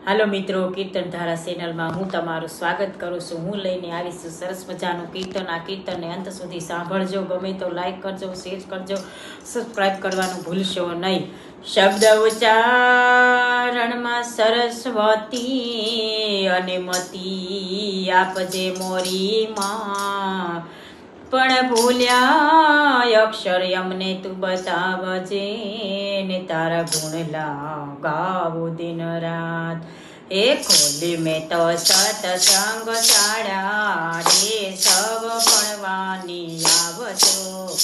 હાલો મિત્રો, કીર્તન ધારા ચેનલમાં હું તમારું સ્વાગત કરું છું। હું લઈને આવીશું સરસ મજાનું કીર્તન। આ કીર્તનને અંત સુધી સાંભળજો। ગમે તો લાઈક કરજો, શેર કરજો, સબસ્ક્રાઈબ કરવાનું ભૂલશો નહીં। શબ્દ ઉચ્ચારણમાં સરસ્વતી અને મતી આપજે મોરી માં, પણ ભૂલ્યા અક્ષર અમને તું બતાવજે ને તારા ગુણ ગાવો દિન રાત। એ ખોલી મેં તો સત્સંગ શાળા રે સૌ ભણવાની આવજો।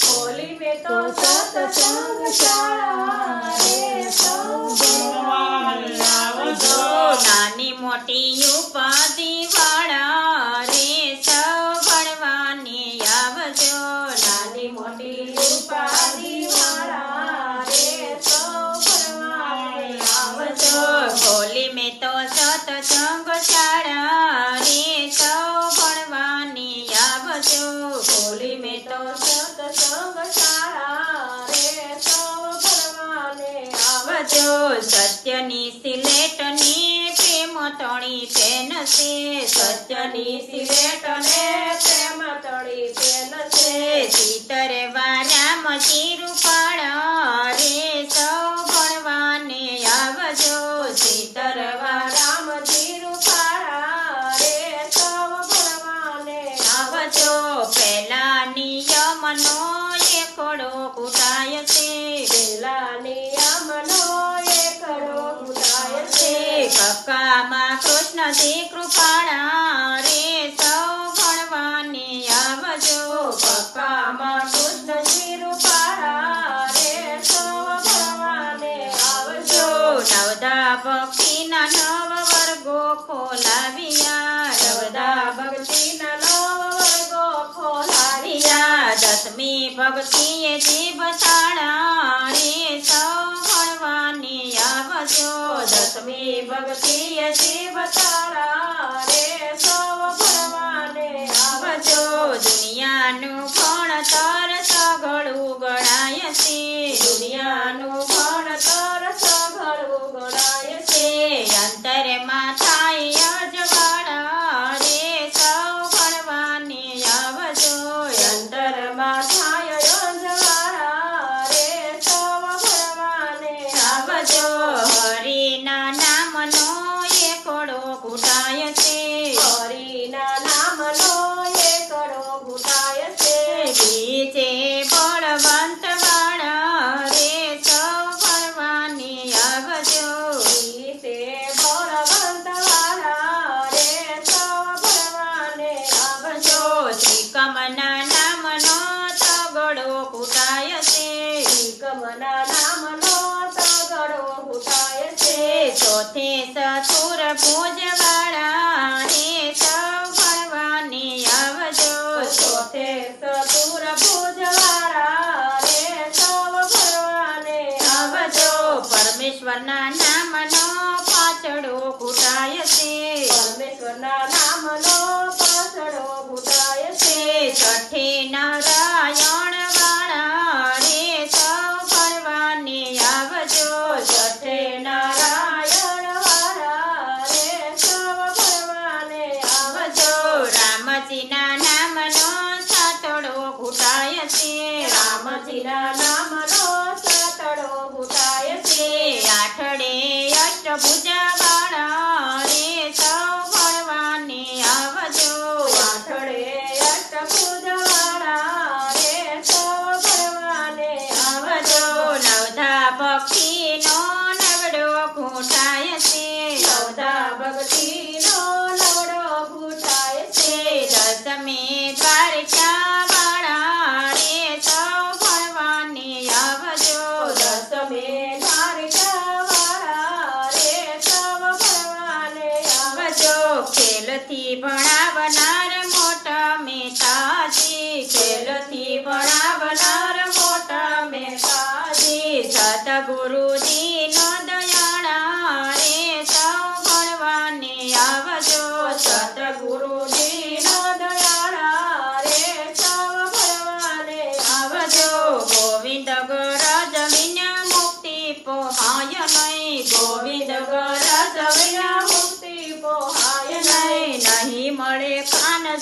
ખોલી મેં તો સત્સંગ શાળા રે સૌ ભણવાની આવજો। નાની મોટી ઉપાધિ વાળા રે સૌ ભણવાની આવજો। નાની મોટી ઉપાધિ વાળા રે સૌ ભણવાની આવજો। ખોલી મેં તો સત્સંગ શાળા રે સૌ ભણવાની આવજો। ખોલી મેં તો સત્સંગ શાળા રે સૌ ભણવાની આવજો। સત્યની સિલેટની પ્રેમ તણી પેન છે। સત્યની સિલેટ ને પ્રેમ તળી પેન છે। ચિતર વારામ ચિરુપાળા રે સૌ ભણવાને આવજો। સીતરવા રામજી રૂપાળા રે સૌ ભણવાને આવજો। પહેલા નિયમનો એકડો કૂટાય છે। પેલા નિયમનો એકડો કૂટાય છે। કક્કામાં કૃષ્ણજી કૃપાળા રે સૌ ભણવાને આવજો। કક્કામાં કૃષ્ણજી રૂપાળા રે સૌ ભણવાને આવજો। નવદા ભક્તિના નવ વર્ગો ખોલાવ્યા। નવદા ભક્તિના નવ વર્ગો ખોલાવ્યા। દસમી ભક્તિએ જીભ શાળા રે સૌ ભણવાને આવજો। દસમી ભક્તિએ શિવ તારા રે સૌ ભણવાને આવજો। દુનિયાનું ભણતર સઘળું ગણાય છે। દુનિયાનું ભણતર સઘળું ગણાય છે। અંતરમાં થાય અજવાળા રે સૌ ભણવાને આવજો। અંતરમાં થાય અંજવાળા રે સૌ ભણવાને આવજો। હરિના નામનો એકડો કૂટાય છે। હરિના નામનો એકડો ઘૂંટાય છે। બીજે બળવંત વાળા રે સૌ ભણવાને આવજો। ગીતે બળવંતવાળા રે સૌ ભણવાને આવજો। ત્રિકમના નામનો તગડો કૂટાય છે। એકમના નામનો તગડો ઘૂંટાય છે। ચોથે સતુર ભુજવાળા રે સૌ ભણવાને આવજો। ચોથે સતુર ભુજવાળા રે સૌ ભણવાને આવજો। પરમેશ્વરના નામનો પાછળો કૂટાય છે। પરમેશ્વરના નામનો પાછળો ઘૂંટાય છે। છઠ્ઠે નારાયણ વાળા રે સૌ ભણવાને આવજો। છઠ્ઠે નારાયણ વાળા રે સૌ ભણવાને આવજો। રામજીના નામનો સાતડો કૂટાય છે। રામજીના નામનો સાતડો ઘૂંટાય છે। આઠડે અષ્ટભુજા વાળા રે સૌ ભણવાને આવજો। આઠડે અષ્ટભુજવાળા રે સૌ ભણવાને આવજો। નવધા ભક્તિનો નવડો કૂટાય છે। નવદા ભક્તિનો નવડો ઘૂંટાય છે। દસમે દ્વારકા વાળા રે સૌ ભણવાને આવજો। દસમે દ્વારકાવાળા રે સૌ ભણવાને આવજો। ખેલથી ભણાવનાર મોટા મેતાજી। ખેલથી ભણાવનાર મોટા મહેતાજી। સતગુરુજીનો દયાળા રે સૌ ભણવાને આવજો। સતગુરુજીનો દયાળા રે સૌ ભણવાને આવજો। ગોવિંદ ગરજ વિના મુક્તિ પોહાય નહીં। ગોવિંદ ગરજ વિના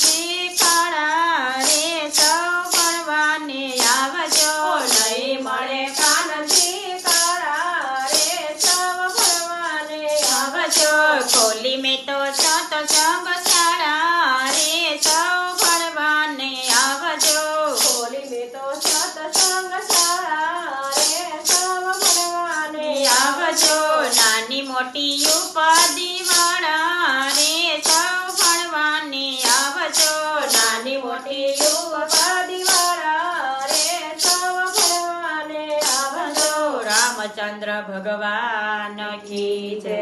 શીખાડા રે સૌ ભણવાને આવજો નહીં મળે કાનજી કાળા રે સૌ ભણવાને આવજો ખોલી મેં તો સત્સંગ શાળા રે સૌ ભણવાને આવજો ખોલી મેં તો સત્સંગ શાળા રે સૌ ભણવાને આવજો નાની મોટી ઉપાધિ વાળા રે સૌ ભણવાને આવજો નાની મોટી ઉપાધિવાળા રે સૌ ભણવાને આવજો. રામચંદ્ર ભગવાન કી જય.